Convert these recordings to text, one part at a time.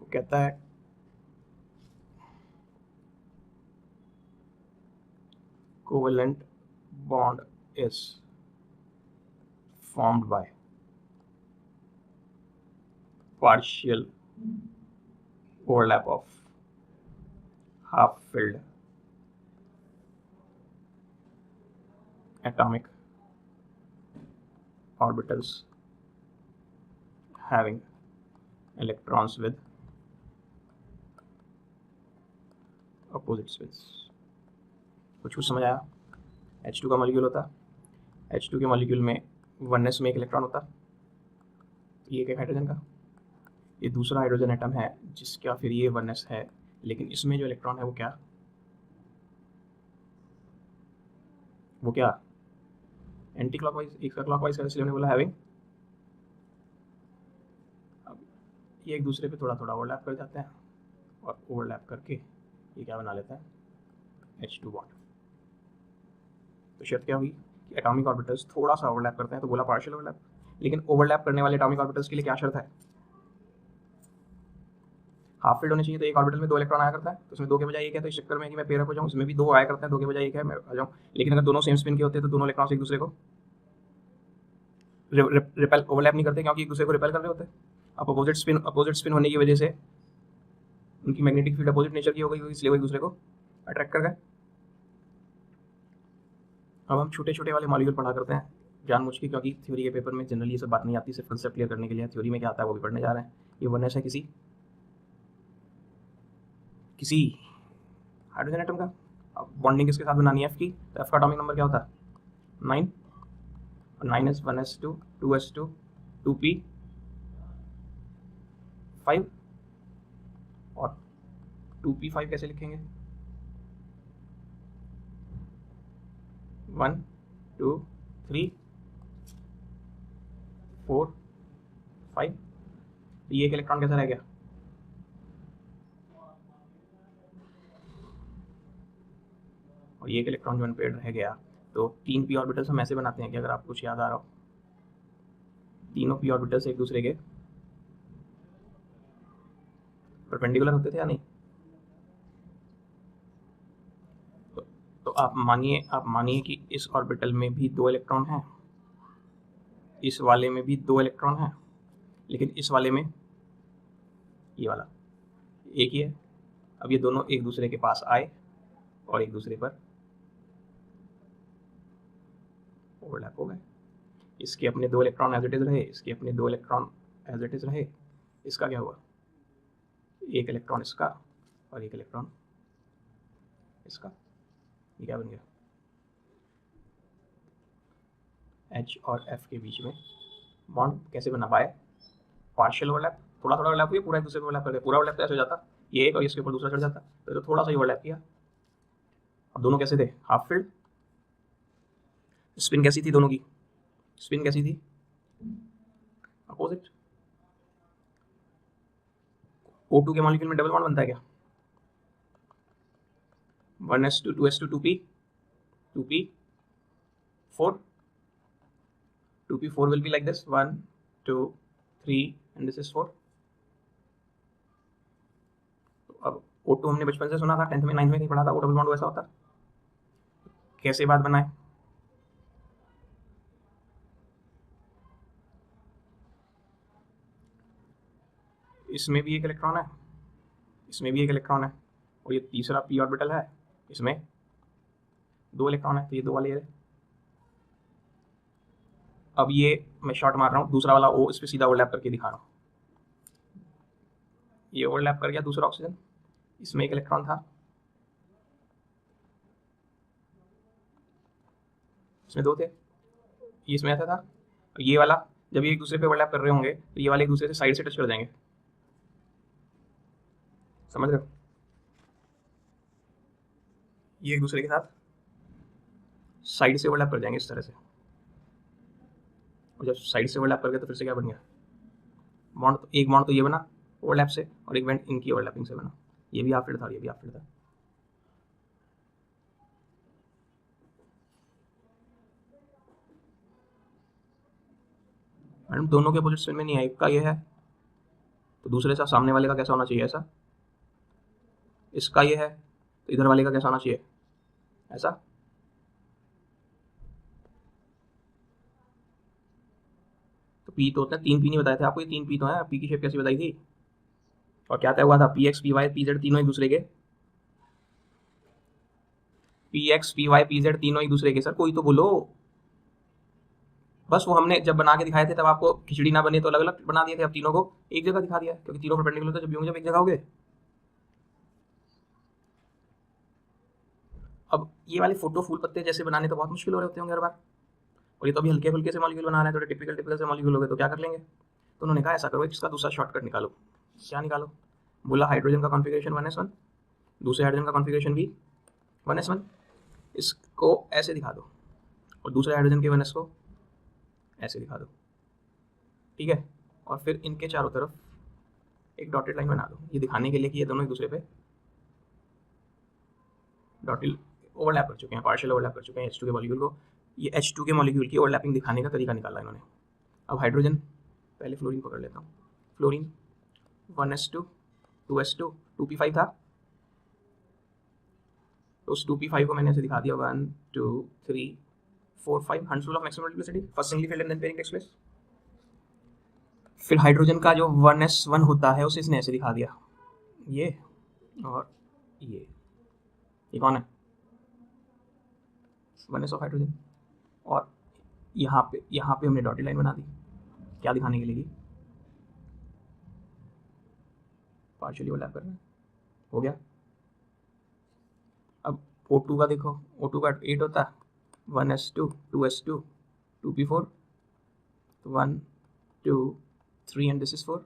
वो कहता है covalent bond is formed by partial overlap of half-filled atomic orbitals having electrons with opposite spins। कुछ समझ आया? H2 का मॉलिक्यूल होता, H2 के मॉलिक्यूल में 1s में एक इलेक्ट्रॉन होता, ये एक हाइड्रोजन का, ये दूसरा हाइड्रोजन एटम है जिसका फिर ये 1s है, लेकिन इसमें जो इलेक्ट्रॉन है वो क्या एंटी क्लॉकवाइज, एक का क्लॉकवाइज का, इसलिए हमने बोला हैविंग। अब ये एक दूसरे पे थोड़ा थोड़ा ओवरलैप कर जाते हैं और ओवरलैप करके ये क्या बना लेता है, H2 बॉन्ड। तो शर्त क्या हुई कि एटॉमिक ऑर्बिटल्स थोड़ा सा ओवरलैप करते हैं, तो बोला पार्शियल ओवरलैप। लेकिन ओवरलैप करने वाले एटॉमिक ऑर्बिटल्स के लिए क्या शर्त है, हाफ फील्ड होने चाहिए। तो एक ऑर्बिटल में 2 इलेक्ट्रॉन आया करता है, तो उसमें 2 के बजाय एक है, तो इस चक्कर में कि मैं पेयर अप हो जाऊँ, इसमें भी 2 आया करते हैं, 2 के बजाय एक है, मैं आ जाऊँ। लेकिन अगर दोनों सेम स्पिन के होते हैं तो दोनों इलेक्ट्रॉन्स एक दूसरे को रिपेल ओवरलैप नहीं करते, क्योंकि एक दूसरे को रिपेल कर रहे होते हैं। अब अपोजिट स्पिन होने की वजह से उनकी मैग्नेटिक फील्ड अपोजिट नेचर की हो गई, इसलिए वो एक दूसरे को अट्रैक्ट कर गए। अब हम छोटे छोटे वाले मॉलिक्यूल पढ़ा करते हैं जानबूझ के, क्योंकि थ्योरी के पेपर में जनरली ये सब बात नहीं आती, सिर्फ कंसेप्ट क्लियर करने के लिए। थ्योरी में क्या आता है वो भी पढ़ने जा रहे हैं। ये 1s है किसी हाइड्रोजन एटम का। अब बॉन्डिंग किसके साथ बनानी है, F की, तो F का एटॉमिक नंबर क्या होता है 9, और 9s 1s2 2s2 2p5, और 2p5 कैसे लिखेंगे, 1 2 3 4 5। तो ये एक इलेक्ट्रॉन कैसा रह गया, और ये एक इलेक्ट्रॉन जो अनपेयर्ड रह गया। तो 3 p ऑर्बिटल्स हम ऐसे बनाते हैं कि अगर आपको कुछ याद आ रहा हो, तीनों p ऑर्बिटल्स एक दूसरे के परपेंडिकुलर होते थे या नहीं। तो आप मानिए कि इस ऑर्बिटल में भी 2 इलेक्ट्रॉन हैं, इस वाले में भी 2 इलेक्ट्रॉन हैं, लेकिन इस वाले में ये वाला एक ही है। अब ये दोनों एक दूसरे के पास आए और एक दूसरे पर ओवरलैप हो गए। इसके अपने 2 इलेक्ट्रॉन एज इट इज रहे, इसके अपने 2 इलेक्ट्रॉन एज इट इज रहे। इसका क्या हुआ, एक इलेक्ट्रॉन इसका और एक इलेक्ट्रॉन इसका। ये क्या बन गया, H और F के बीच में बॉन्ड कैसे बना पाए, पार्शियल ओवरलैप। थोड़ा थोड़ा ओवरलैप हुआ, पूरा एक दूसरे पर ओवरलैप कर दिया। पूरा ओवरलैप तो ऐसे हो जाता, ये एक और इसके ऊपर दूसरा चढ़ जाता, तो थोड़ा सा ही ओवरलैप किया। अब दोनों कैसे थे, हाफ फील्ड। स्पिन कैसी थी दोनों की, स्पिन कैसी थी, अपोजिट। O2 के मॉलिक्यूल में डबल बॉन्ड बनता है क्या, 1s2 2s2 2p4 2p4 will be like this, 1 2 3 and this is 4। अब O2 हमने बचपन से सुना था, 10th में 9th में कहीं पढ़ा था, वो डबल बॉन्ड वैसा होता। कैसे बात बनाए, इसमें भी एक इलेक्ट्रॉन है, इसमें भी एक इलेक्ट्रॉन है, और ये तीसरा p ऑर्बिटल है, इसमें 2 इलेक्ट्रॉन है, तो ये 2 वाले है। अब ये मैं शॉर्ट मार रहा हूँ, दूसरा वाला O इस पर सीधा ओवरलैप करके दिखा रहा हूँ। ये ओवरलैप कर गया दूसरा ऑक्सीजन, इसमें एक इलेक्ट्रॉन था, इसमें 2 थे, ये इसमें ऐसा था। ये वाला जब ये एक दूसरे पे ओवरलैप कर रहे होंगे तो ये वाले एक दूसरे से साइड से टच कर जाएंगे, समझ रहे हो। ये एक दूसरे के साथ साइड से ओवरलैप कर जाएंगे इस तरह से, और जब साइड से ओवरलैप कर गए तो फिर से क्या बन गया, बॉन्ड। तो एक बॉन्ड तो ये बना ओवरलैप से, और एक बॉन्ड इनकी ओवरलैपिंग से बना। ये भी हाफ फील्ड था और ये भी हाफ फील्ड था। मैडम दोनों के अपोजिट स्पिन में नहीं है, एक का ये है तो दूसरे से सामने वाले का कैसा होना चाहिए, ऐसा, इसका ये है तो इधर वाले का कैसा होना चाहिए, ऐसा। तो पी तो होता है, 3 पी नहीं बताए थे आपको, ये 3 पी तो है, पी की शेप कैसी बताई थी, और क्या तय हुआ था, P X P Y P Z तीनों एक दूसरे के, P X P Y P Z तीनों एक दूसरे के। सर कोई तो बोलो, बस वो हमने जब बना के दिखाए थे तब आपको खिचड़ी ना बने तो अलग अलग बना दिए थे, अब तीनों को एक जगह दिखा दिया, क्योंकि तीनों परपेंडिकुलर तो जब भी होंगे जब एक जगह हो गए। अब ये वाले फोटो फूल पत्ते जैसे बनाने तो बहुत मुश्किल हो रहे होते होंगे हर बार, और ये तो अभी हल्के फुल्के से मॉलिक्यूल बना रहे हैं, थोड़े टिपिकल टिपिकल से मॉलिक्यूल हो गए, तो क्या कर लेंगे। तो उन्होंने कहा ऐसा करो, इसका दूसरा शॉर्टकट निकालो। क्या निकालो, बोला हाइड्रोजन का कॉन्फिगरेशन 1s1, दूसरे हाइड्रोजन का कॉन्फिगरेशन भी 1s1, इसको ऐसे दिखा दो, और दूसरे हाइड्रोजन के 1s को ऐसे दिखा दो, ठीक है। और फिर इनके चारों तरफ एक डॉटेड लाइन बना दो, ये दिखाने के लिए कि ये दोनों एक दूसरे पे डॉटेड ओवरलैप कर चुके हैं, पार्शियल ओवरलैप कर चुके हैं H2 के मॉलिक्यूल को। ये H2 के मॉलिक्यूल की ओवरलैपिंग दिखाने का तरीका निकाला इन्होंने। अब हाइड्रोजन, पहले फ्लोरीन पकड़ लेता हूँ, फ्लोरीन 1s2 2s2 2p5 था, तो उस 2p5 को मैंने ऐसे दिखा दिया 1 2 3 4 5, hundred of maximum multiplicity, first singly filled and then pairing takes place. फिर हाइड्रोजन का जो 1s1 होता है उसे इसने ऐसे दिखा दिया, ये और ये कौन है, 1s ऑफ हाइड्रोजन, और यहाँ पे हमने डॉटेड लाइन बना दी, क्या दिखाने के लिए कि पार्शियली ओवरलैप कर रहे हैं, हो गया। अब O2 का देखो, O2 का 8 होता है, 1s2 2s2 2p4, 1 2 3 and this is 4।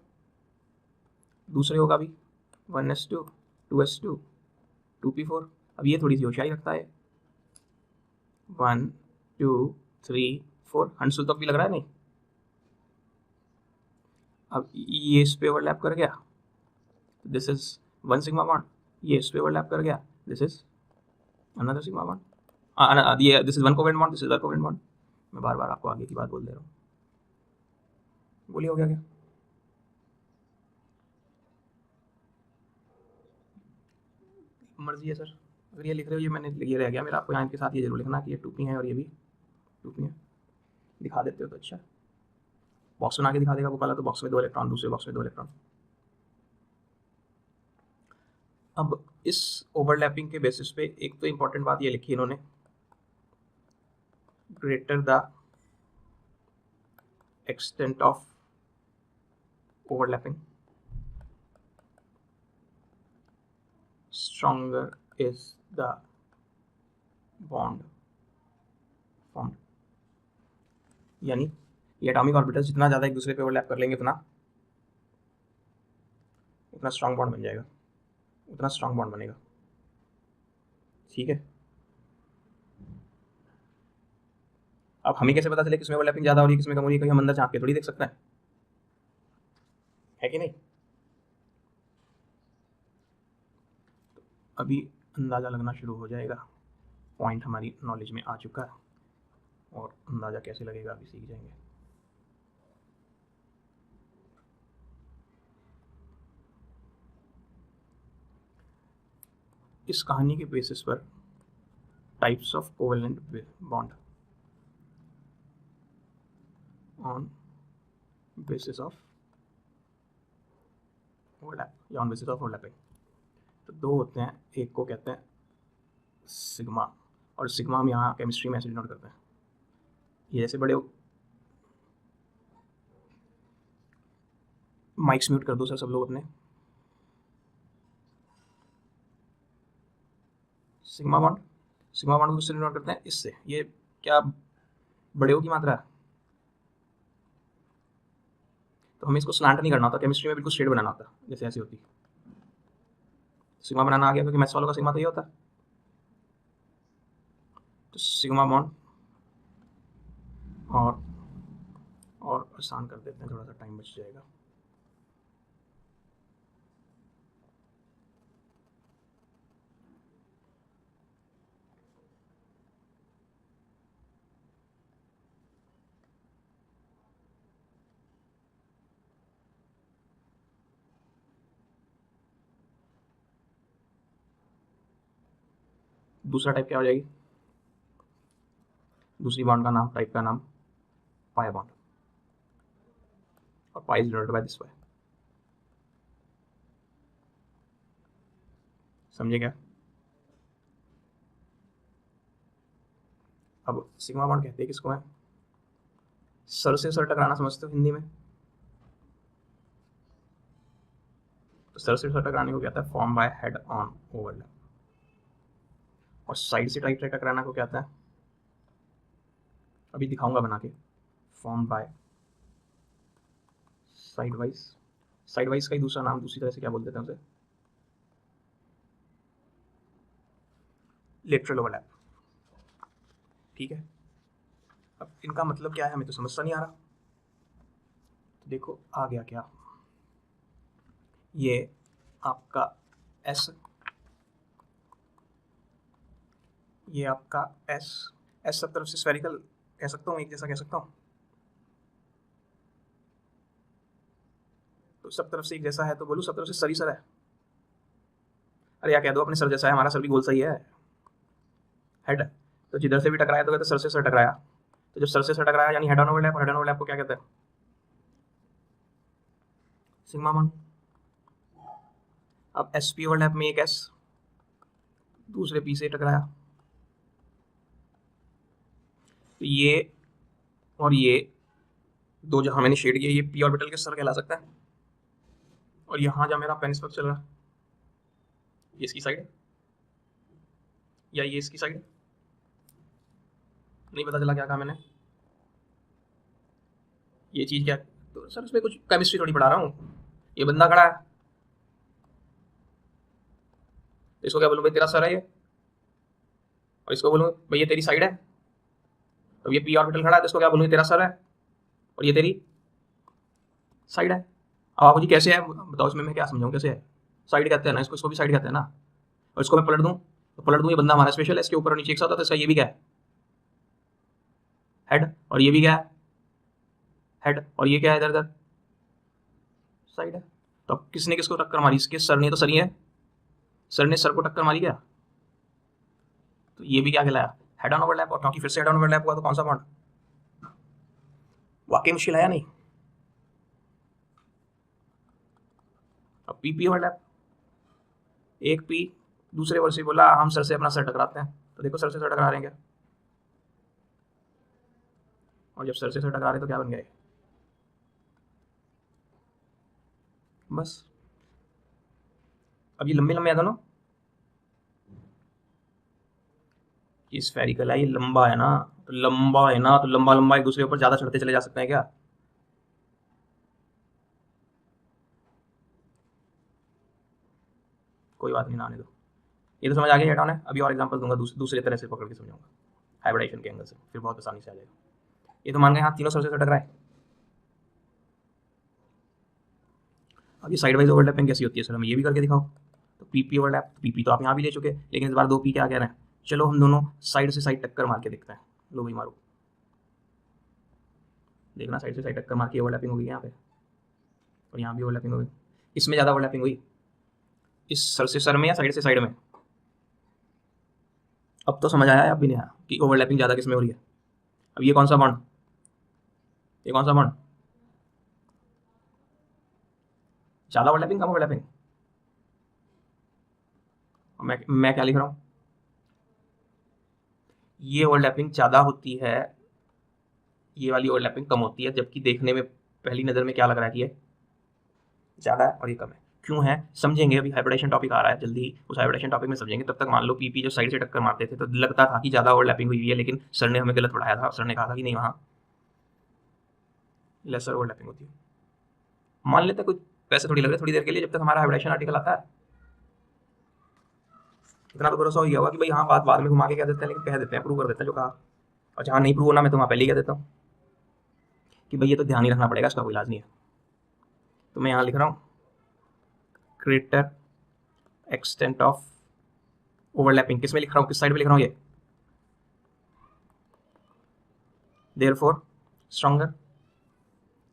दूसरे होगा भी 1s2 2s2 2p4। अब ये थोड़ी सी होशियारी रखता है, 1 2 3 4, हंसुल तक भी लग रहा है नहीं। अब ये इस पे ओवरलैप कर गया, दिस इज 1 सिग्मा बॉन्ड, ये इस पे ओवरलैप कर गया, this is another sigma bond, ये this is 1 covalent bond, this is 1 covalent bond. मैं बार बार आपको आगे की बात बोल दे रहा हूँ, बोलिए हो गया क्या। मर्जी है सर, अगर ये लिख रहे हो, ये मैंने ये रह गया मेरा, आपको यहाँ इनके साथ ये जरूर लिखना कि ये 2p है और ये भी 2p है, दिखा देते हो तो अच्छा। बॉक्स बना के दिखा देगा वो काला, तो बॉक्स में 2 इलेक्ट्रॉन, दूसरे बॉक्स में 2 इलेक्ट्रॉन। अब इस ओवरलैपिंग के बेसिस पे एक तो इंपॉर्टेंट बात ये लिखी इन्होंने, greater the extent of overlapping stronger is the bond formed, यानी ये एटॉमिक ऑर्बिटल्स जितना ज़्यादा एक दूसरे पे ओवरलैप कर लेंगे उतना स्ट्रॉन्ग बॉन्ड बन जाएगा, उतना स्ट्रॉन्ग बॉन्ड बनेगा, ठीक है। अब हमें कैसे पता चले किसमें ओवरलैपिंग ज़्यादा हो रही है किसमें कम हो रही है, कहीं हम अंदर झाँक के थोड़ी देख सकते हैं, है कि नहीं। तो अभी अंदाज़ा लगना शुरू हो जाएगा, पॉइंट हमारी नॉलेज में आ चुका है, और अंदाज़ा कैसे लगेगा अभी सीख जाएंगे। इस कहानी के बेसिस पर types of covalent bond on basis of overlap या ऑन बेसिस ऑफ ओवरलैपिंग, तो 2 होते हैं, एक को कहते हैं सिग्मा, और सिग्मा हम यहाँ केमिस्ट्री में ऐसे डिनोट करते हैं, ये जैसे बड़े माइक्स म्यूट कर दो सर सब लोग अपने। सिग्मा बॉन्ड को किससे डिनोट करते हैं, इससे, ये क्या बड़े O की मात्रा है, तो हमें इसको स्लैंट नहीं करना होता, केमिस्ट्री में बिल्कुल स्ट्रेट बनाना होता, जैसे ऐसी होती। सिग्मा बनाना आ गया क्योंकि मैथ्स वालों का सिग्मा तो ये होता है, तो सिग्मा बॉन्ड, और आसान कर देते हैं, थोड़ा सा टाइम बच जाएगा। दूसरा टाइप क्या हो जाएगी, दूसरी बॉन्ड का नाम, टाइप का नाम पाई बॉन्ड, और pi is denoted by this Y. समझे क्या? अब सिग्मा बॉन्ड कहते हैं किसको है, सर से सर टकराना समझते हो हिंदी में, तो सर से सर टकराने को कहता है form by head on overlap, और साइड से टाइप टकराना को कहता है, अभी दिखाऊंगा बना के, form by side wise. Side wise का ही दूसरा नाम दूसरी तरह से क्या बोल देते हैं उसे, लेटरल ओवरलैप। ठीक है, अब इनका मतलब क्या है हमें तो समझ नहीं आ रहा। तो देखो आ गया क्या, ये आपका एस, ये आपका एस, एस सब तरफ से स्फेरिकल कह सकता हूँ, एक जैसा कह सकता हूँ, तो सब तरफ से एक जैसा है तो बोलूँ सब तरफ से सर ही सर है। अरे या कह दो अपने सर जैसा है, हमारा सर भी गोल सही है, हेड, तो जिधर से भी टकराया तो कहते सर से सर टकराया, तो जब सर से सर टकराया यानी हेड ऑन ओवरलैप, और हेड ऑन ओवरलैप को क्या कहते हैं, सिग्मा बॉन्ड। अब एस पी ओवरलैप में एक एस दूसरे पी से टकराया, तो ये और ये दो जहां मैंने शेड किया, ये पी ऑर्बिटल के सर कहला सकता है, और यहाँ जहाँ मेरा पेन इस वक्त चल रहा है ये इसकी साइड है या ये इसकी साइड है, नहीं पता चला क्या कहा मैंने, ये चीज़ क्या, तो सर उसमें कुछ केमिस्ट्री थोड़ी पढ़ा रहा हूँ, ये बंदा खड़ा है, इसको क्या बोलूँ भाई तेरा सर है ये, और इसको बोलूँ भाई ये तेरी साइड है, तो ये पी ऑर्बिटल खड़ा है तो इसको क्या बोलूँ तेरा सर है और ये तेरी साइड है। अब आप जी कैसे है बताओ, इसमें मैं क्या समझाऊँ कैसे है, साइड कहते हैं ना इसको, इसको भी साइड कहते हैं ना, और इसको मैं पलट दूँ तो पलट दूँ, ये बंदा हमारा स्पेशल है, इसके ऊपर और नीचे एक साथ होता है, इसका ये भी क्या है हेड, और ये भी क्या है हेड, और ये क्या है इधर इधर साइड है। तो अब किसने किसको टक्कर मारी, इसके सर ने तो सर ही है, सर ने सर को टक्कर मारी क्या, तो ये भी क्या कहलाया हेड ऑन ओवरलैप, और क्योंकि फिर से हेड ऑन ओवरलैप हुआ तो कौन सा बॉन्ड, वाकई मुश्किल है नहीं। अब पी पी ओवरलैप, एक पी दूसरे वर्ड से बोला हम सर से अपना सर टकराते हैं, तो देखो सर से सर टकरा रहे हैं क्या, और जब सर से सर टकरा रहे तो क्या बन गए, बस। अब ये लंबे लंबे है दोनों, ये स्फेरिकल है, ये लंबा है ना, तो लंबा है ना, तो लंबा लंबा एक दूसरे ऊपर ज्यादा चढ़ते चले जा सकते हैं क्या, कोई बात नहीं, ना आने दो, ये तो समझ आ गया हेड ऑन है। अभी और एग्जांपल दूंगा दूसरे तरह से पकड़ के समझाऊंगा हाइब्रिडाइजेशन के एंगल से, फिर बहुत आसानी से आ जाएगा। ये तो मान गए हाँ तीनों सर से सर टकराए। अब ये साइड वाइज ओवरलैपिंग कैसी होती है सर, हमें ये भी करके दिखाओ, तो पीपी ओवरलैप, पीपी तो आप यहाँ भी ले चुके, लेकिन इस बार दो पी क्या कह रहे हैं, चलो हम दोनों साइड से साइड टक्कर मार के देखते हैं, लो भाई मारो, देखना साइड से साइड टक्कर मार के ओवरलैपिंग होगी यहाँ पे, और यहाँ भी ओवरलैपिंग होगी, इसमें ज़्यादा ओवरलैपिंग हुई इस सर से सर में या साइड से साइड में, अब तो समझ आया है, अब भी नहीं आया कि ओवरलैपिंग ज़्यादा किस में हो रही है। अब ये कौन सा बॉन्ड, ये कौन सा बॉन्ड, ज़्यादा ओवरलैपिंग कम ओवरलैपिंग, मैं क्या लिख रहा हूँ, ये ओवरलैपिंग ज़्यादा होती है, ये वाली ओवरलैपिंग कम होती है, जबकि देखने में पहली नज़र में क्या लग रहा है कि ये ज़्यादा है और ये कम है, क्यों है समझेंगे, अभी हाइब्रिडेशन टॉपिक आ रहा है, जल्दी उस हाइब्रिडेशन टॉपिक में समझेंगे। तब तक मान लो पीपी जो साइड से टक्कर मारते थे तो लगता था कि ज़्यादा ओवरलैपिंग हुई है, लेकिन सर ने हमें गलत पढ़ाया था, सर ने कहा था कि नहीं वहाँ लेसर ओवरलैपिंग होती है। मान लेते कुछ पैसे थोड़ी लग रहे थोड़ी देर के लिए, जब तक हमारा हाइब्रिडेशन आर्टिकल आता है, इतना तो भरोसा हो गया होगा कि भाई हाँ बात बाद में घुमा के कह देते हैं, लेकिन कह देते हैं, प्रूव कर देते हैं जो कहा, और जहाँ नहीं प्रूव होना मैं तो वहाँ पहले ही कह देता हूँ कि भाई ये तो ध्यान ही रखना पड़ेगा, इसका कोई इलाज नहीं है। तो मैं यहाँ लिख रहा हूँ ग्रेटर एक्सटेंट ऑफ ओवरलैपिंग, किस में लिख रहा हूँ, किस साइड पे लिख रहा हूँ, ये देयरफॉर स्ट्रॉन्गर,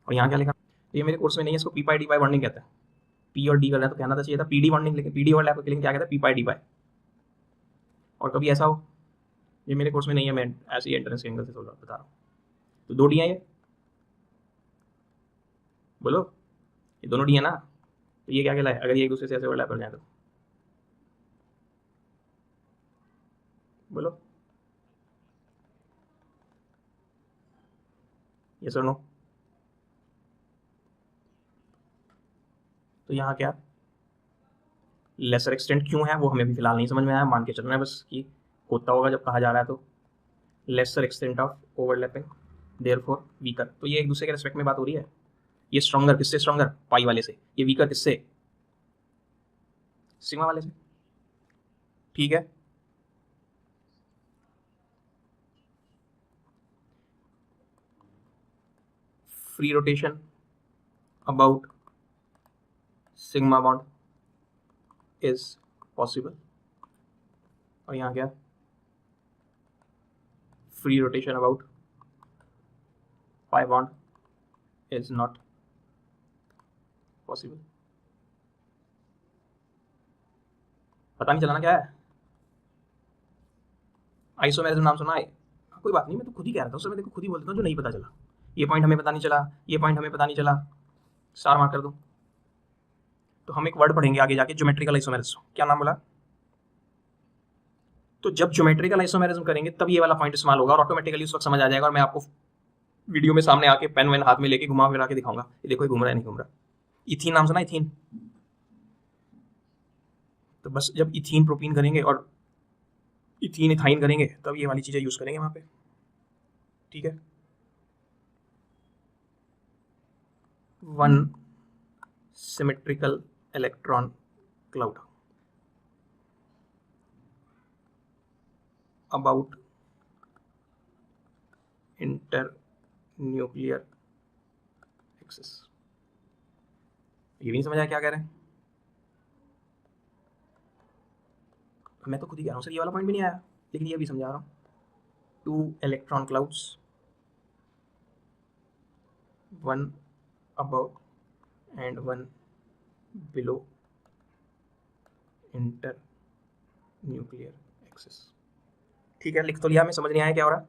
और यहाँ क्या लिखा, ये मेरे कोर्स में नहीं है, इसको P pi D by bonding कहते हैं, पी और डी कर रहे हैं तो कहना तो चाहिए था पी डी बॉन्डिंग, लेकिन पी डी ओवरलैप के लिए क्या कहते हैं पी पाई डी बाई, और कभी ऐसा हो, ये मेरे कोर्स में नहीं है, मैं ऐसे ही एंट्रेंस के एंगल से बता रहा हूँ। तो 2 डी है, ये बोलो, ये दोनों डी है ना, तो ये क्या कहलाए अगर ये एक दूसरे से ऐसे ओवरलैप कर जाए तो, बोलो यस और नो। तो यहाँ क्या लेसर एक्सटेंट क्यों है वो हमें भी फिलहाल नहीं समझ में आया, मान के चल रहे हैं बस कि होता होगा जब कहा जा रहा है। तो lesser extent of overlapping therefore weaker, तो ये एक दूसरे के रिस्पेक्ट में बात हो रही है। ये स्ट्रॉन्गर किससे स्ट्रॉन्गर, पाई वाले से, ये वीकर किससे, सिग्मा वाले से, ठीक है। Free rotation about sigma bond is possible, और यहाँ क्या free rotation about pi bond is not possible. पता नहीं चला ना क्या है, आइसोमेरिज्म नाम सुना है, कोई बात नहीं, मैं तो खुद ही कह रहा था उस समय, देखो खुद ही बोल देता हूँ जो नहीं पता चला, ये पॉइंट हमें पता नहीं चला, ये पॉइंट हमें पता नहीं चला, स्टार मार्क कर दो। तो हम एक वर्ड पढ़ेंगे आगे जाके, ज्योमेट्रिकल आइसोमेरिज्म, क्या नाम बोला। तो जब ज्योमेट्रिकल आइसोमेरिज्म करेंगे तब ये वाला पॉइंट इस्तेमाल होगा और ऑटोमेटिकली उस वक्त समझ आ जाएगा, और मैं आपको वीडियो में सामने आके पेन वेन हाथ में लेके घुमा फिरा के दिखाऊंगा, ये देखो ये घूम रहा है नहीं घूम रहा। इथीन नाम सुना, इथीन, तो बस जब इथीन प्रोपीन करेंगे और इथीन इथाइन करेंगे तब ये वाली चीज़ें यूज़ करेंगे वहाँ पे, ठीक है। 1 symmetrical electron cloud about inter nuclear axis, ये भी नहीं समझ आया क्या कह रहे हैं, मैं तो खुद ही कह रहा हूँ सर, ये वाला पॉइंट भी नहीं आया, लेकिन ये भी समझा रहा हूँ। 2 electron clouds, 1 above and 1 below inter nuclear axis, ठीक है। लिख तो लिया, हमें समझ नहीं आया क्या हो रहा,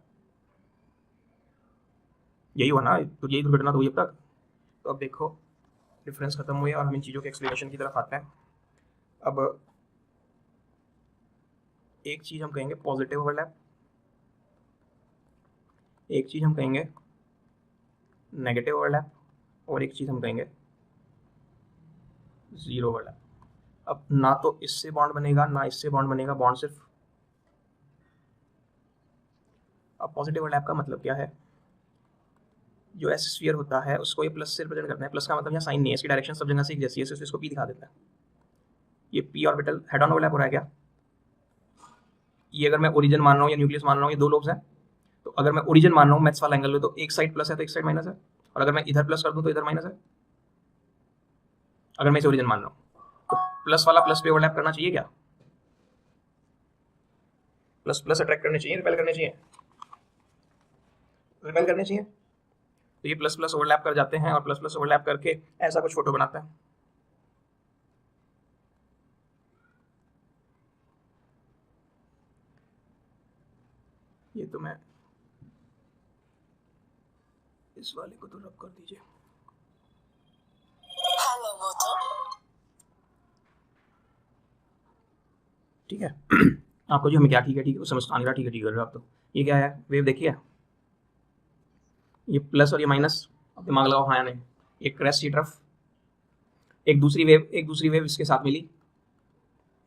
यही हुआ ना, तो यही दुर्घटना तो हुई अब तक। तो अब देखो डिफरेंस खत्म हुए और हम इन चीज़ों के एक्सप्लेनेशन की तरफ आते हैं। अब एक चीज़ हम कहेंगे पॉजिटिव ओवरलैप, एक चीज़ हम कहेंगे नेगेटिव ओवरलैप, और एक चीज़ हम कहेंगे जीरो ओवरलैप। अब ना तो इससे बॉन्ड बनेगा ना इससे बॉन्ड बनेगा, बॉन्ड सिर्फ। अब पॉजिटिव ओवरलैप का मतलब क्या है, जो एस स्फीयर होता है उसको ये प्लस से रिप्रेजेंट करना है, प्लस का मतलब यहाँ साइन नहीं है, इसकी डायरेक्शन सब जगह से एक जैसी है, इसको पी दिखा देता है। ये P orbital head on overlap हो रहा है क्या, ये अगर मैं ओरिजिन मान रहा हूँ या न्यूक्लियस मान रहा हूँ, ये 2 लोब्स हैं, तो अगर मैं ओरिजिन मान रहा हूँ मैथ्स वाला एंगल तो एक साइड प्लस है तो एक साइड माइनस है, और अगर मैं इधर प्लस कर दूँ तो इधर माइनस है, अगर मैं इसे ओरिजिन मान रहा हूँ। तो प्लस वाला प्लस पे ओवरलैप करना चाहिए क्या, प्लस प्लस अट्रैक्ट करने चाहिए, रिपेल करने चाहिए, रिपेल करने चाहिए। तो ये प्लस प्लस ओवरलैप कर जाते हैं और प्लस प्लस ओवरलैप करके ऐसा कुछ फोटो बनाता है। ये तो मैं इस वाले को तो रब कर दीजिए, ठीक है। आपको जो हमें क्या ठीक है ठीक है समझ आ नहीं रहा, ठीक है ठीक है। आप तो ये क्या है, वेव देखिए, ये प्लस और ये माइनस, अब दिमाग लगाओ हाँ या नहीं, एक क्रेस्ट की तरफ एक दूसरी वेव इसके साथ मिली,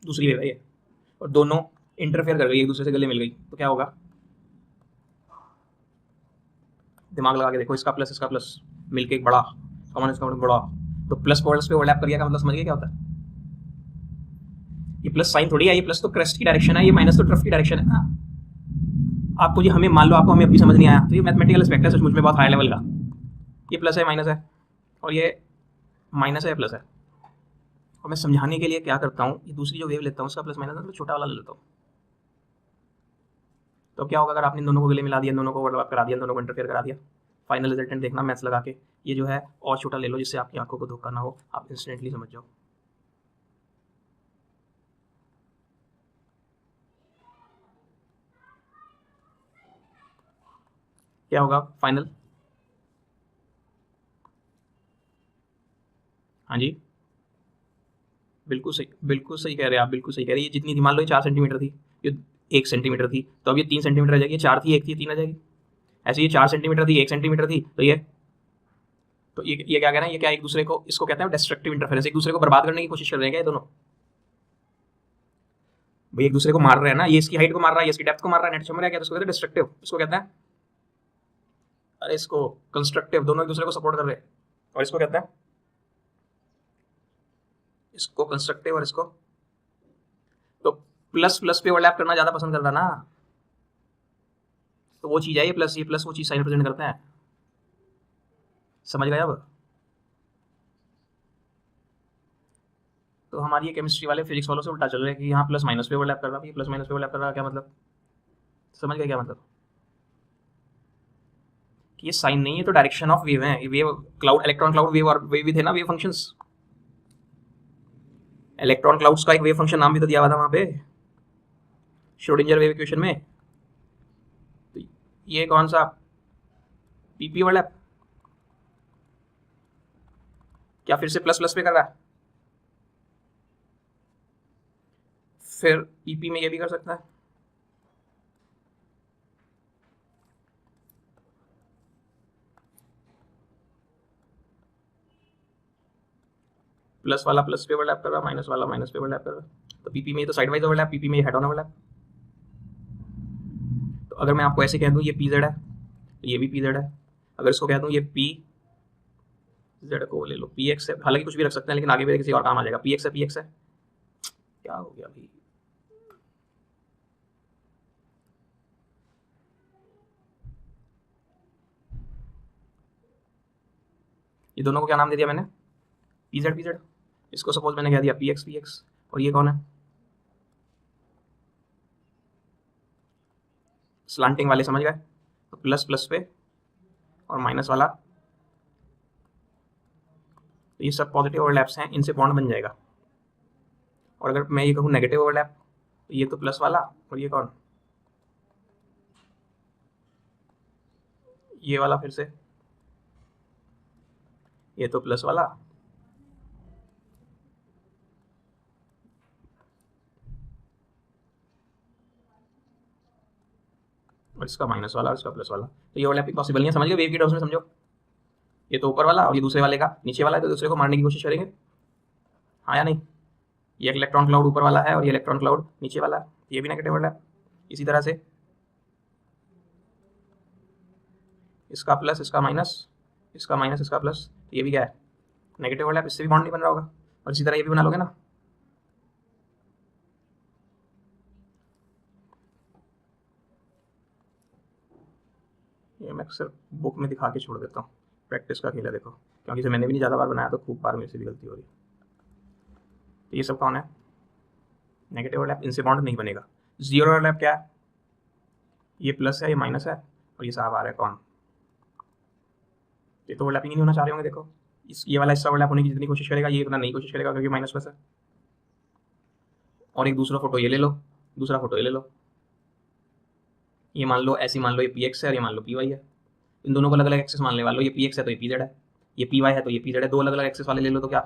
दूसरी वेव है ये, और दोनों इंटरफेयर कर गई, एक दूसरे से गले मिल गई, तो क्या होगा, दिमाग लगा के देखो, इसका प्लस मिलके एक बड़ा कॉमन, इसका बड़ा, तो प्लस पे ओवरलैप कर गया का मतलब समझ गए क्या होता है, ये प्लस साइन थोड़ी है, ये प्लस तो क्रेस्ट की डायरेक्शन है, ये माइनस तो ट्रफ की डायरेक्शन है। आपको ये हमें मान लो आपको हमें अभी समझ नहीं आया, तो ये मैथमेटिकल एस्पेक्ट है सचमुच में बहुत हाई लेवल का, ये प्लस है माइनस है, और ये माइनस है प्लस है, और मैं समझाने के लिए क्या करता हूँ, ये दूसरी जो वेव लेता हूँ उसका प्लस माइनस मतलब छोटा वाला ले लेता हूँ। तो क्या होगा अगर आपने इन दोनों को गले मिला दिया, इन दोनों को ओवरलैप करा दिया, इन दोनों को इंटरफेयर करा दिया, फाइनल रिजल्टेंट देखना मैथ्स लगा के, ये जो है और छोटा ले लो जिससे आपकी आंखों को धोखा ना हो, आप इंस्टेंटली समझ जाओ। क्या होगा फाइनल? हाँ जी, बिल्कुल सही, बिल्कुल सही कह रहे हैं आप, बिल्कुल सही कह रहे हैं। ये जितनी थी, मान लो ये 4 सेंटीमीटर थी, ये 1 सेंटीमीटर थी, तो अब ये 3 सेंटीमीटर आ जाएगी। ये 4 थी, 1 थी, 3 आ जाएगी। ऐसे ये 4 सेंटीमीटर थी, 1 सेंटीमीटर थी, तो ये क्या कह रहे हैं, ये क्या एक दूसरे को, इसको कहते हैं डिस्ट्रक्टिव इंटरफेरेंस, एक दूसरे को बर्बाद करने की कोशिश कर रहे हैं क्या ये दोनों? भाई एक दूसरे को मार रहे हैं ना, ये इसकी हाइट को मार रहा है, ये इसकी डेप्थ को मार रहा है, नेट चमक रहा है क्या, तो इसको कहते हैं डिस्ट्रक्टिव। इसको कहते हैं, अरे इसको कंस्ट्रक्टिव, दोनों एक दूसरे को सपोर्ट कर रहे हैं। और इसको कहते हैं, इसको कंस्ट्रक्टिव और इसको, तो प्लस प्लस पे ओवरलैप करना ज्यादा पसंद करता ना, तो वो चीज है ये प्लस वो चीज साइन रिप्रेजेंट करते हैं। समझ गए अब? तो हमारी ये केमिस्ट्री वाले फिजिक्स वालों से उल्टा चल रहा है कि यहाँ प्लस माइनस पे ओवरलैप कर रहा है, प्लस माइनस पे ओवरलैप कर रहा है, क्या मतलब? समझ गए क्या मतलब? कि ये साइन नहीं है, तो डायरेक्शन ऑफ वेव है। Wave cloud, electron cloud wave, और वेव भी थे ना वेव फंक्शंस। इलेक्ट्रॉन क्लाउड्स का एक वेव फंक्शन नाम भी तो दिया हुआ था वहां पे श्रोडिंजर वेव इक्वेशन में। तो ये कौन सा पीपी ओवरलैप? क्या फिर से प्लस प्लस पे कर रहा है? फिर पीपी में ये भी कर सकता है। प्लस वाला प्लस पे ओवरलैप कर रहा है, माइनस वाला माइनस पे ओवरलैप कर रहा है। तो पीपी में ये तो साइड वाइज ओवरलैप, पीपी में ये हेड ऑन ओवरलैप। तो अगर मैं आपको ऐसे कह दूं ये पी जेड है, तो ये भी पी जेड है। अगर इसको कह दूं ये पी जेड को ले लो पी एक्स है, हालांकि कुछ भी रख सकते हैं, लेकिन आगे भी किसी और काम आ जाएगा। पी एक्स है, पी एक्स है, क्या हो गया भाई? ये दोनों को क्या नाम दे दिया मैंने? P Z P Z. इसको सपोज मैंने कह दिया पी एक्स, और ये कौन है? स्लांटिंग वाले, समझ गए? तो प्लस प्लस पे और माइनस वाला, तो ये सब पॉजिटिव ओवरलैप्स हैं, इनसे बॉन्ड बन जाएगा। और अगर मैं ये कहूँ नेगेटिव ओवरलैप, तो ये तो प्लस वाला, और ये कौन? ये वाला फिर से, ये तो प्लस वाला, और इसका माइनस वाला, और इसका प्लस वाला। तो ये ओवरलैपिंग पॉसिबल नहीं है, समझ गए? वेव की टर्म्स में समझो, ये तो ऊपर वाला और ये दूसरे वाले का नीचे वाला है, तो दूसरे को मारने की कोशिश करेंगे, हाँ या नहीं? ये इलेक्ट्रॉन क्लाउड ऊपर वाला है और ये इलेक्ट्रॉन क्लाउड नीचे वाला है, ये भी नेगेटिव ओवरलैप। इसी तरह से इसका प्लस, इसका माइनस, इसका माइनस, इसका प्लस, तो ये भी क्या है? Negative overlap. इससे भी बॉन्ड नहीं बन रहा होगा। और इसी तरह ये भी बना लोगे ना। ये मैं अक्सर बुक में दिखा के छोड़ देता हूँ, प्रैक्टिस का खेल है देखो, क्योंकि इसे मैंने भी नहीं ज़्यादा बार बनाया, तो खूब बार मेरे से भी गलती हो रही है। तो ये सब कौन है? नेगेटिव ओवरलैप, इनसे बॉन्ड नहीं बनेगा। जीरो ओवरलैप क्या है? ये प्लस है, ये माइनस है, और ये साहब आ रहा है कौन? ये तो ओवरलैपिंग ही नहीं होना चाह रहे होंगे। देखो ये वाला हिस्सा ओवरलैप होने की जितनी कोशिश करेगा, ये उतना नहीं कोशिश करेगा, क्योंकि माइनस प्लस है। और एक दूसरा फोटो ये ले लो, दूसरा फोटो ये ले लो, ये मान लो ऐसी, मान लो ये पी एक्स है और ये मान लो पी वाई है। इन दोनों को अलग अलग एक्सेस मान ले वालो, ये पी एक्स है तो ये पी जेड है, ये पी वाई है तो ये पी जेड है। दो अलग अलग एक्सेस वाले ले लो, तो क्या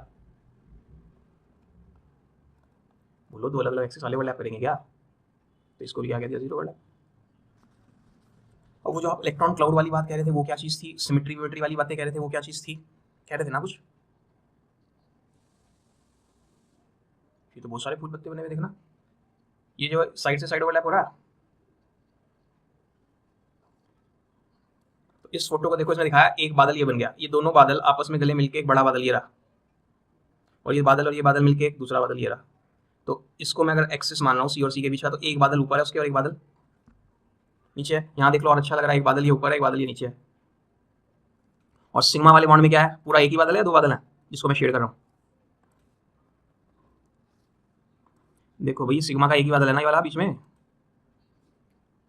बोलो? दो अलग अलग एक्सेस वाले ओवरलैप करेंगे क्या? तो इसको भी क्या कह दिया? Zero overlap. और वो जो आप इलेक्ट्रॉन क्लाउड वाली बात कह रहे थे, वो क्या चीज़ थी? सिमेट्री विमेट्री वाली बातें कह रहे थे, वो क्या चीज़ थी? कह रहे थे ना कुछ? ये तो बहुत सारे फूल पत्ते बने हुए, देखना ये जो साइड से साइड ओवरलैप हो रहा है। तो इस फोटो को देखो, इसमें दिखाया एक बादल ये बन गया, ये दोनों बादल आपस में गले मिलके एक बड़ा बादल ये रहा, और ये बादल और ये बादल मिलके एक दूसरा बादल ये रहा। तो इसको मैं अगर एक्सिस मान रहा हूँ सी और सी के बीच का, तो एक बादल ऊपर है उसके और एक बादल नीचे है। यहाँ देख लो और अच्छा लग रहा है, एक बादल ये ऊपर है, एक बादल ये नीचे है। और सिग्मा वाले बॉन्ड में क्या है? पूरा एक ही बादल है, दो बादल है, जिसको मैं शेड कर रहा हूँ। देखो भाई सिग्मा का एक ही बादल है ना, ये वाला बीच में।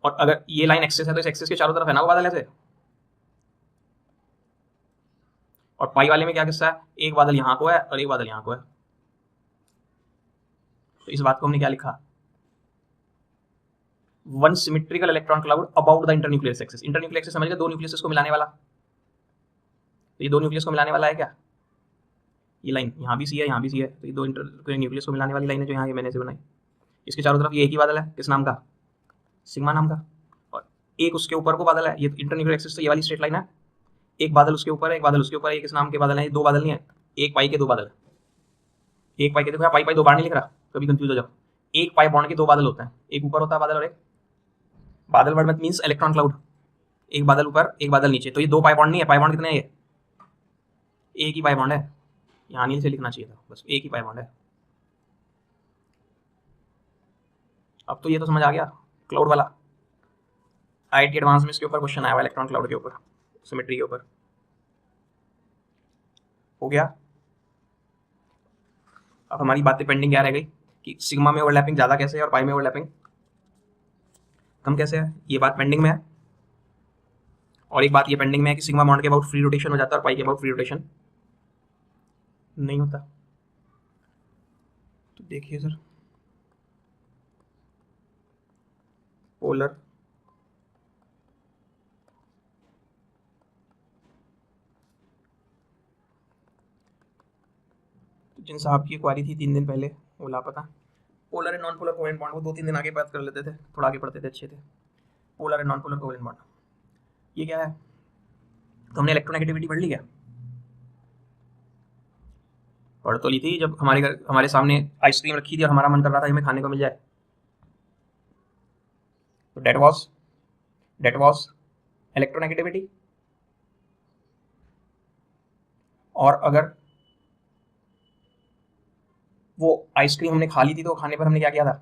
और अगर ये लाइन एक्सेस है, तो इस एक्सेस के चारों तरफ है ना वो बादल ऐसे। और पाई वाले में क्या किस्सा है? एक बादल यहाँ को है और एक बादल यहाँ को है। तो इस बात को हमने क्या लिखा? One symmetrical electron cloud about the internuclear axis. Internuclear axis समझ गए, दो न्यूक्लियस को मिलाने वाला। तो ये दो न्यूक्लियस को मिलाने वाला है क्या, ये लाइन यहाँ भी सी है यहाँ भी सी है, तो ये दो न्यूक्लियस को मिलाने वाली लाइन है जो यहाँ ये मैंने से बनाई। इसके चारों तरफ ये एक ही बादल है, किस नाम का, सिग्मा नाम का, और एक उसके ऊपर को बादल है, ये इंटरन्यूक्लियर एक्सिस तो ये वाली स्ट्रेट लाइन है, एक बादल उसके ऊपर है, एक बादल उसके ऊपर है, किस नाम के बादल है, दो बादल नहीं है, एक पाई के दो बादल, एक पाई के, देखो पाई पाई दो बार नहीं लिख रहा, कभी कंफ्यूज हो जाओ, एक पाई बॉन्ड के दो बादल होते हैं, एक ऊपर होता है बादल और एक बादल वर्ड मीन्स इलेक्ट्रॉन क्लाउड, एक बादल ऊपर एक बादल नीचे, तो ये दो पाई बॉन्ड नहीं है, पाई बॉन्ड कितने हैं, ये एक ही पाई बॉन्ड है, यहाँ नीचे लिखना चाहिए था, बस एक ही पाई बॉन्ड है। अब तो ये तो समझ आ गया क्लाउड वाला, आईआईटी एडवांस में इसके ऊपर क्वेश्चन आया हुआ इलेक्ट्रॉन क्लाउड के ऊपर, सिमेट्री के ऊपर, हो गया। अब हमारी बातें पेंडिंग क्या रह गई कि सिग्मा में ओवरलैपिंग ज़्यादा कैसे है और पाई में ओवरलैपिंग कम कैसे है, ये बात पेंडिंग में है। और एक बात ये पेंडिंग में है कि सिग्मा बॉन्ड के अबाउट फ्री रोटेशन हो जाता है और पाई के अबाउट फ्री रोटेशन नहीं होता। तो देखिए सर, पोलर तो जिन साहब की क्वारी थी 3 दिन पहले, वो लापता, polar and non polar covalent bond, वो 2-3 दिन आगे बात कर लेते थे, थोड़ा आगे पढ़ते थे, अच्छे थे। Polar and non polar covalent bond ये क्या है, तो हमने इलेक्ट्रोनेगेटिविटी पढ़ ली क्या, पढ़ तो ली थी जब हमारे घर हमारे सामने आइसक्रीम रखी थी और हमारा मन कर रहा था हमें खाने को मिल जाए, तो डेट वाज इलेक्ट्रोनेगेटिविटी। और अगर वो आइसक्रीम हमने खा ली थी तो खाने पर हमने क्या किया था,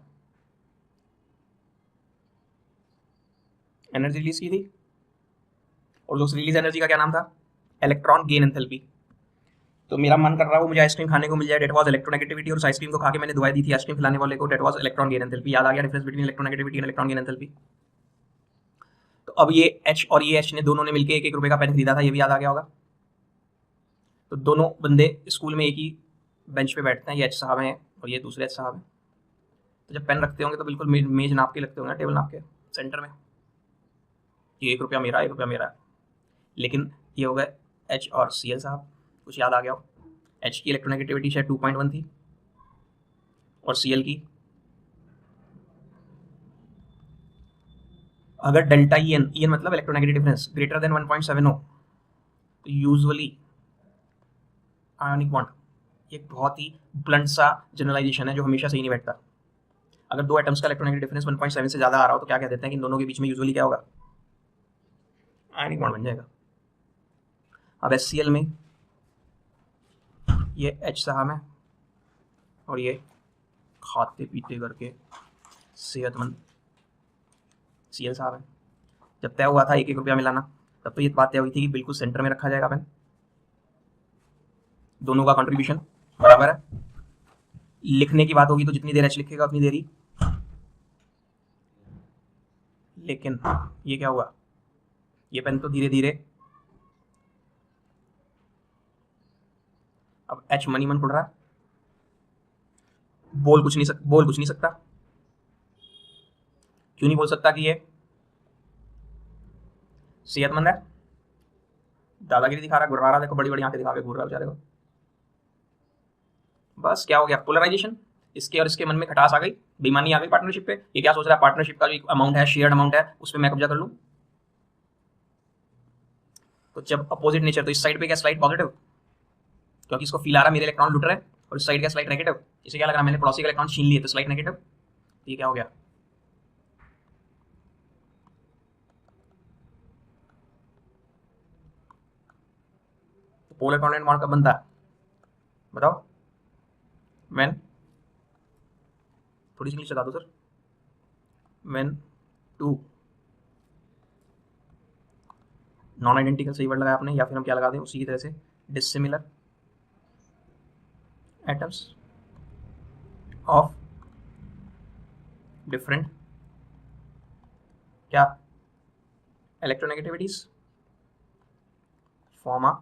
एनर्जी रिलीज की थी, और उस रिलीज एनर्जी का क्या नाम था, इलेक्ट्रॉन गेन एंथैल्पी। तो मेरा मन कर रहा है वो मुझे आइसक्रीम खाने को मिल जाए, डेट वाज इलेक्ट्रोनेगेटिविटी, और उस आइसक्रीम को खा के मैंने दुआई दी थी आइसक्रीम खिलाने वाले को, that was electron gain enthalpy. याद आ गया difference between electronegativity and electron gain enthalpy. तो अब ये एच और ये एच ने दोनों ने मिलकर 1-1 रुपए का पेन खरीदा था, ये भी याद आ गया होगा। तो दोनों बंदे स्कूल में एक ही बेंच पे बैठते हैं, ये एच साहब हैं और ये दूसरे एच साहब हैं। तो जब पेन रखते होंगे तो बिल्कुल मेज नाप के लगते होंगे, टेबल नाप के सेंटर में, ये 1 रुपया मेरा 1 रुपया मेरा। लेकिन ये हो गए एच और सी एल साहब, कुछ याद आ गया हो, एच की इलेक्ट्रोनेगेटिविटी शायद 2.1 थी और सी एल की, अगर डेल्टा ई एन मतलब इलेक्ट्रोनेगेटिव डिफरेंस ग्रेटर देन 1.7 हो तो यूजुअली आयोनिक बॉन्ड, ये बहुत ही ब्लंट सा जनरलाइजेशन है जो हमेशा सही नहीं बैठता। अगर दो एटम्स का इलेक्ट्रोनेगेटिव डिफरेंस 1.7 से ज़्यादा आ रहा हो तो क्या कह देते हैं कि इन दोनों के बीच में यूजुअली क्या होगा, आयोनिक बॉन्ड बन जाएगा। अब HCl में ये H साहब है और ये खाते पीते करके सेहतमंद Cl साहब है। जब तय हुआ था 1-1 रुपया मिलाना, तब तो ये बात तय हुई थी कि बिल्कुल सेंटर में रखा जाएगा पेन, दोनों का कंट्रीब्यूशन बराबर है। लिखने की बात होगी तो जितनी देर H लिखेगा उतनी देर ही, लेकिन ये क्या हुआ, ये पेन तो धीरे धीरे अब H मन ही मन खुड़ रहा है, बोल कुछ नहीं सकता। क्यों नहीं बोल सकता कि ये सेहतमंद है, दादागिरी दिखा रहा, घुरा रहा, देखो बड़ी बड़ी आंखें दिखा के घूर रहा बेचारे को। बस क्या हो गया, पोलराइजेशन, इसके और इसके मन में खटास आ गई, बेईमानी आ गई पार्टनरशिप पे। ये क्या सोच रहा है, पार्टनरशिप का जो अमाउंट है, शेयर्ड अमाउंट है, उस पर मैं कब्जा कर लूं। तो जब अपोजिट नेचर, तो इस साइड पे क्या स्लाइड पॉजिटिव, क्योंकि इसको फील आ रहा है मेरे इलेक्ट्रॉन लुट रहे हैं, और इस साइड का स्लाइड नेगेटिव, इसे क्या लग रहा है मैंने पड़ोसी का इलेक्ट्रॉन छीन लिए तो स्लाइड नेगेटिव। ये क्या हो गया, तो पोलर कोवैलेंट बॉन्ड कब बनता है बताओ, व्हेन, थोड़ी सी इंग्लिश बता दो sir, when two non identical, सही वर्ड लगाया आपने, या फिर हम क्या लगा दें उसी की तरह से, डिसिमिलर एटम्स ऑफ डिफरेंट क्या इलेक्ट्रोनेगेटिविटीज फॉर्म आ,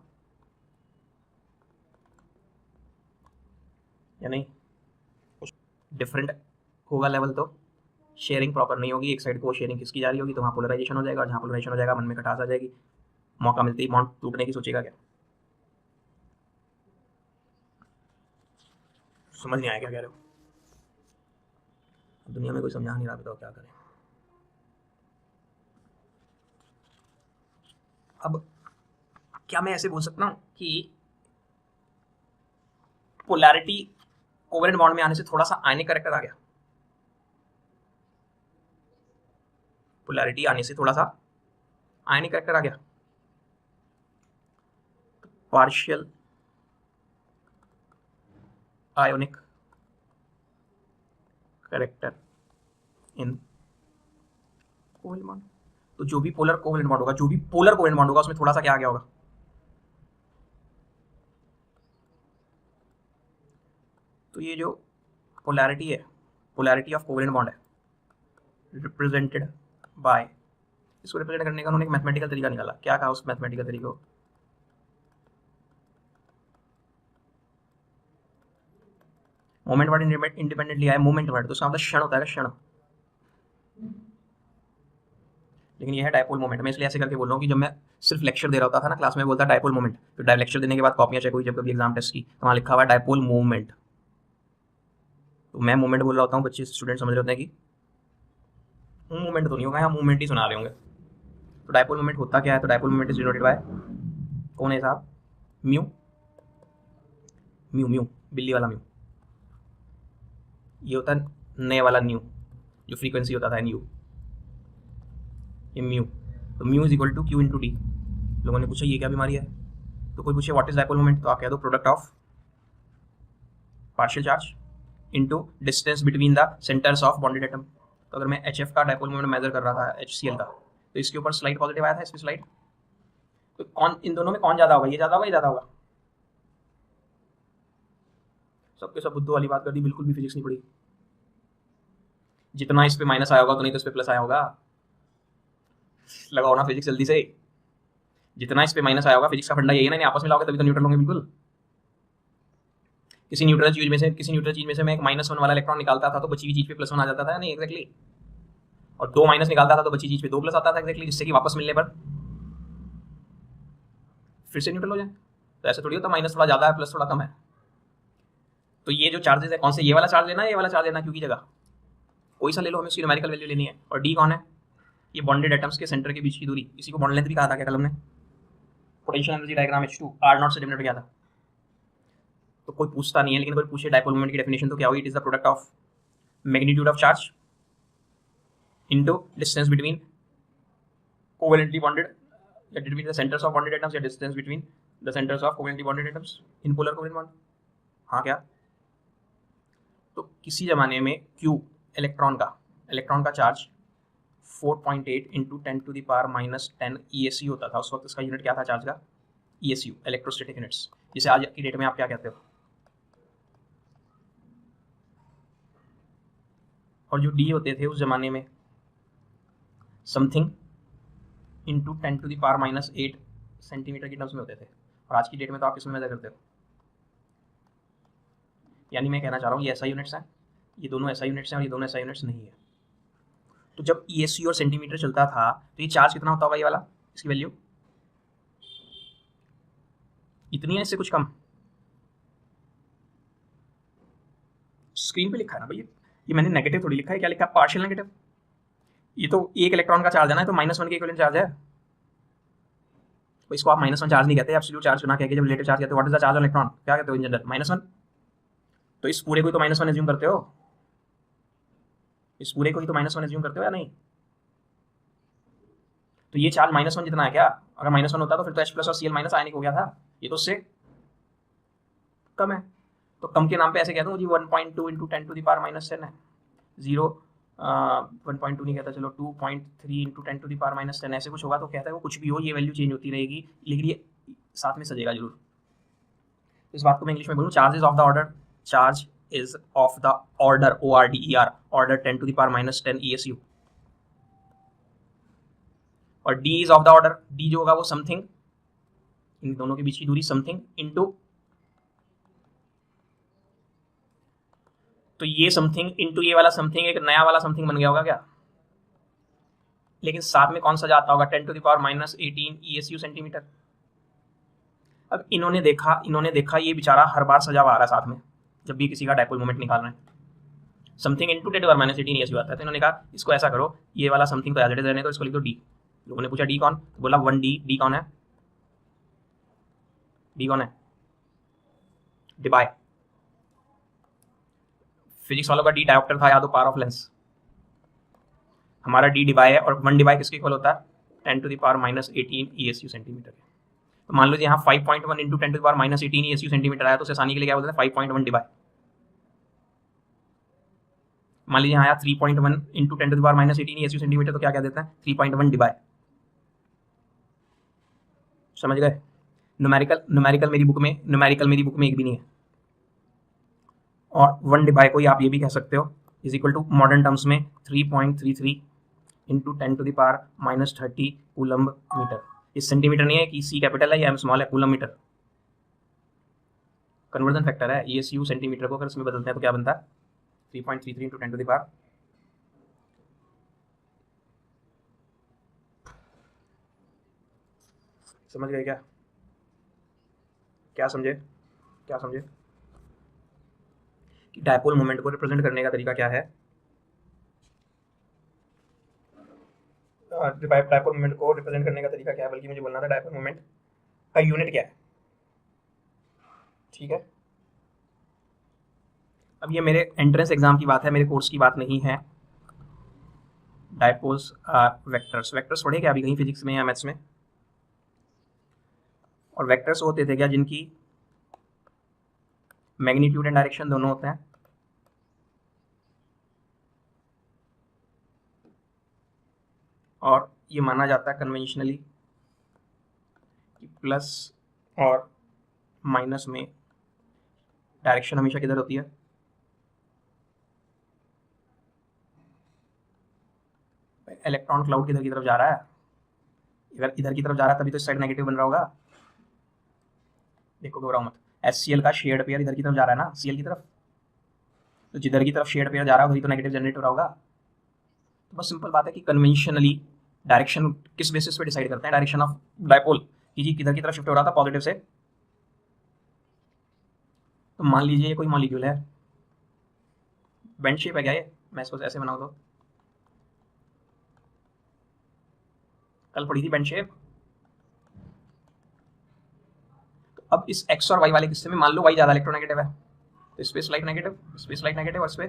या नहीं डिफरेंट होगा लेवल तो शेयरिंग प्रॉपर नहीं होगी, एक साइड को शेयरिंग किसकी जा रही होगी, तो वहाँ पोलराइजेशन हो जाएगा, और जहाँ पोलराइजेशन हो जाएगा मन में खटास आ जाएगी, मौका मिलते ही बॉन्ड टूटने की सोचेगा क्या। समझ नहीं आया क्या कह रहे हो? दुनिया में कोई समझा नहीं रहा, बताओ क्या करें। अब क्या मैं ऐसे बोल सकता हूँ कि पोलैरिटी कोवेलेंट बॉन्ड में आने से थोड़ा सा आयनिक करेक्टर आ गया, पोलैरिटी आने से थोड़ा सा आयनिक करेक्टर आ गया, partial ionic character in covalent bond. तो जो भी पोलर कोवेलेंट बॉन्ड होगा, जो भी पोलर कोवेलेंट बॉन्ड होगा, उसमें थोड़ा सा क्या आ गया होगा, तो ये जो पोलैरिटी है, पोलैरिटी ऑफ कोवेलेंट बॉन्ड है, रिप्रेजेंटेड बाय, इसको रिप्रेजेंट करने का उन्होंने एक मैथमेटिकल तरीका निकाला। क्या कहा उस मैथमेटिकल तरीके को, मोमेंट वर्ड इंडिपेंडेंटली आया, मोमेंट वर्ड तो उसका मतलब क्षण होता है, क्षण, लेकिन ये है डायपोल मोमेंट। मैं इसलिए ऐसे करके बोल रहा हूँ कि जब मैं सिर्फ लेक्चर दे रहा होता था ना क्लास में, बोलता डायपोल मोमेंट, तो लेक्चर देने के बाद कॉपियाँ चेक हुई जब कभी एग्जाम टेस्ट की, तो वहाँ लिखा हुआ है डायपोल मूवमेंट, तो मैं मूवमेंट बोल रहा होता हूँ, बच्चे स्टूडेंट समझ रहे होते हैं कि मूवमेंट तो नहीं होगा, यहाँ मूवमेंट ही सुना रहे होंगे। तो डायपोल मोमेंट होता क्या है, तो dipole moment is denoted bye, कौन है साहब, म्यू, म्यू म्यू बिल्ली वाला म्यू, ये होता है नए वाला न्यू, जो फ्रीक्वेंसी होता था न्यू, ये म्यू, तो mu is equal to Q into D. लोगों ने पूछा ये क्या बीमारी है, तो कोई पूछे व्हाट इज डायपोल मोमेंट, तो आप कह दो product of partial charge into distance between the centres of bonded atom. तो अगर मैं HF का डायपोल मोमेंट मेजर कर रहा था HCl का, तो इसके ऊपर स्लाइड पॉजिटिव आया था, इसमें स्लाइड, तो कौन इन दोनों में कौन ज़्यादा होगा, ये ज़्यादा होगा, ये ज़्यादा होगा। सबके सब बुद्धू वाली बात कर दी, बिल्कुल भी फिजिक्स नहीं पड़ी। जितना इस पे माइनस आया होगा तो नहीं तो इस पे प्लस आया होगा, लगाओ ना फिजिक्स जल्दी से, जितना इस पे माइनस आया होगा, फिजिक्स का फंडा यही है ना, आपस में लाओगे तभी तो न्यूट्रल होंगे बिल्कुल। किसी न्यूट्रल चीज में से मैं एक -1 वाला इलेक्ट्रॉन निकालता था तो बची हुई चीज पे +1 आ जाता था, नहीं एग्जैक्टली, और 2 माइनस निकालता था तो बची चीज पे 2 प्लस आता था एग्जैक्टली, जिससे कि वापस मिलने पर फिर से न्यूट्रल हो जाए। तो ऐसा थोड़ी होता माइनस थोड़ा ज्यादा है प्लस थोड़ा कम है। तो ये जो चार्जेस है, कौन से, ये वाला चार्ज लेना है, ये वाला चार्ज लेना, क्योंकि जगह कोई सा ले लो, हमें उसकी न्यूमेरिकल वैल्यू लेनी है। और डी कौन है, ये बॉन्डेड एटम्स के सेंटर के बीच की दूरी, इसी को बॉन्ड लेंथ भी कहा था क्या कलम ने, potential energy diagram H2 R0 से डिनोट किया था। तो कोई पूछता नहीं है, लेकिन कोई पूछे डायपोल मोमेंट की डेफिनेशन तो क्या होगी, it is the product of magnitude of charge into distance between covalently bonded, या between the centres of bonded atoms, या distance between the centres of covalently bonded atoms in polar covalent bond. हाँ क्या, तो किसी ज़माने में Q electron का charge 4.8 into 10⁻⁻10 ESU होता था। उस वक्त इसका यूनिट क्या था चार्ज का, ESU, इलेक्ट्रोस्टैटिक यूनिट्स, जिसे आज की डेट में आप क्या कहते हो। और जो D होते थे उस जमाने में समथिंग इंटू 10⁻⁸ सेंटीमीटर की टर्म्स में होते थे, और आज की डेट में तो आप किसमें मेजर करते हो। यानी मैं कहना चाह रहा हूँ ये SI यूनिट्स हैं, ये दोनों SI यूनिट्स हैं, और ये दोनों SI यूनिट्स नहीं है। तो जब ESU और सेंटीमीटर चलता था तो ये चार्ज कितना होता होगा, ये वाला, इसकी वैल्यू इतनी है, इससे कुछ कम। स्क्रीन पे लिखा है ना भाई, ये मैंने नेगेटिव थोड़ी लिखा है, क्या लिखा है, पार्शियल नेगेटिव। ये तो एक इलेक्ट्रॉन का चार्ज है ना, तो -1 के इक्विवेलेंट चार्ज है, तो इसको आप -1 चार्ज नहीं कहते, एब्सोल्यूट चार्ज चुना कहते, जब रिलेटिव चार्ज कहते हो, what is the charge on electron, क्या कहते हो इन जनरल, -1। तो इस पूरे को तो -1 एज्यूम करते हो, इस पूरे को ही तो -1 एज्यूम करते हो या नहीं। तो ये चार्ज -1 जितना है क्या, अगर -1 होता तो फिर तो H+ और Cl- आयनिक हो गया था, ये तो उससे कम है। तो कम के नाम पे ऐसे कहता हूँ जी 1.2 इंटू 10⁻⁻10 है, 1.2 नहीं कहता, चलो 2.3 इंटू 10⁻⁻10 ऐसे कुछ होगा। तो कहता है वो कुछ भी हो, ये वैल्यू चेंज होती रहेगी, लेकिन ये साथ में सजेगा जरूर। इस बात को मैं इंग्लिश में बोलूँ, charge is of the order, charge is of the order, ORDER, order 10⁻⁻10 ESU, और D is of the order, D जो होगा वो समथिंग, इन दोनों के बीच की दूरी समथिंग इंटू तो ये समथिंग इंटू ये वाला समथिंग एक नया वाला समथिंग बन गया होगा क्या? लेकिन साथ में कौन सा जाता होगा? 10⁻−18 ESU सेंटीमीटर। अब इन्होंने देखा ये बेचारा हर बार सजा हुआ आ रहा है साथ में, जब भी किसी का डायपोल मोमेंट निकाल रहे हैं समथिंग इंटू 10⁻18 ESU आता है। तो इन्होंने कहा इसको ऐसा करो, ये वाला समथिंग तो एज इट इज रहने दो, इसको लिख दो डी। लोगों ने पूछा डी कौन? तो बोला 1D। डी कौन है? डी कौन है? डिबाई। फिजिक्स वालों का डी डायोप्टर था या तो पावर ऑफ लेंस, हमारा डी डिबाई है। और 1 डिबाई किसके इक्वल होता है? 10⁻−18 ESU सेंटीमीटर। तो मान लो यहाँ 5.1 इंटू 10⁻−18 ESU सेंटीमीटर आया, तो उसे आसानी के लिए क्या बोलते हैं? 5.1 डिबाई। मान लीजिए यहाँ आया 3.1 इंटू 10⁻−18 ESU सेंटीमीटर, तो क्या क्या देता है? 3.1 डिबाई। समझ गए? न्यूमेरिकल मेरी बुक में एक भी नहीं है। और 1 डिबाई को आप ये भी कह सकते हो is equal to modern terms में 3.33 इंटू 10⁻−30 कूलम्ब मीटर। इस सेंटीमीटर नहीं है कि सी कैपिटल है या एम स्मॉल है, कूलम्ब मीटर कन्वर्जन फैक्टर है। ESU सेंटीमीटर को अगर इसमें बदलते हैं तो क्या बनता है? 3.33 इंटू 10⁻। समझ गए क्या? क्या समझे कि डायपोल मोमेंट को रिप्रेजेंट करने का तरीका क्या है? डायपोल मोमेंट को रिप्रेजेंट करने का तरीका क्या है, बल्कि मुझे बोलना था डायपोल मोमेंट का यूनिट क्या है। ठीक है, अब ये मेरे एंट्रेंस एग्जाम की बात है, मेरे कोर्स की बात नहीं है। डायपोल्स आर वेक्टर्स पढ़े क्या अभी कहीं फिजिक्स में या मैथ्स में? और वेक्टर्स होते थे क्या जिनकी मैग्नीट्यूड एंड डायरेक्शन दोनों होते हैं। और ये माना जाता है कन्वेंशनली कि प्लस और माइनस में डायरेक्शन हमेशा किधर होती है? इलेक्ट्रॉन क्लाउड किधर की तरफ जा रहा है? अगर इधर की तरफ जा रहा है तभी तो इस साइड नेगेटिव बन रहा होगा। देखो घबराओ मत, HCl का शेयर्ड पेयर इधर की तरफ जा रहा है ना, Cl की तरफ, तो जिधर की तरफ शेयर्ड पेयर जा रहा है वही तो नेगेटिव जनरेट हो रहा होगा। तो बस सिंपल बात है कि कन्वेंशनली डायरेक्शन किस बेसिस पे डिसाइड करते हैं? डायरेक्शन ऑफ डायपोल कि जी किधर की तरफ शिफ्ट हो रहा था पॉजिटिव से। तो मान लीजिए ये कोई मॉलिक्यूल है, बेंड शेप है क्या ये? मैं इसको ऐसे बनाऊँ तो कल पढ़ी थी बेंड शेप। तो अब इस एक्स और वाई वाले किस्से में मान लो वाई ज्यादा इलेक्ट्रोनेगेटिव है, तो इस पे स्लाइट नेगेटिव और इस पे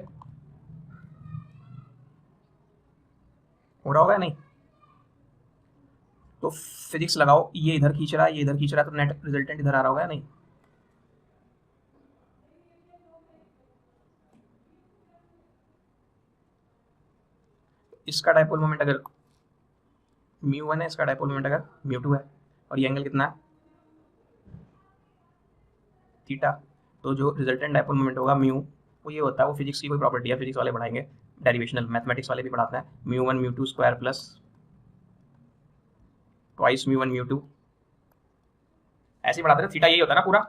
हो रहा होगा नहीं? तो फिजिक्स लगाओ, ये इधर खींच रहा है, ये इधर खींच रहा है, तो नेट रिजल्टेंट इधर आ रहा होगा या नहीं? इसका डायपोल मोमेंट अगर μ1 है, इसका डायपोल मोमेंट अगर μ2 है, और ये एंगल कितना है? थीटा। तो जो रिजल्टेंट डायपोल मोमेंट होगा म्यू, वो ये होता है, वो फिजिक्स की कोई प्रॉपर्टी है, फिजिक्स वाले पढ़ाएंगे, डेरिवेशनल मैथमेटिक्स वाले भी पढ़ाते हैं। μ1 μ2 स्क्वायर प्लस ट्वाइस μ1 μ2, ऐसे ही पढ़ाते हैं। थीटा यही होता है ना पूरा,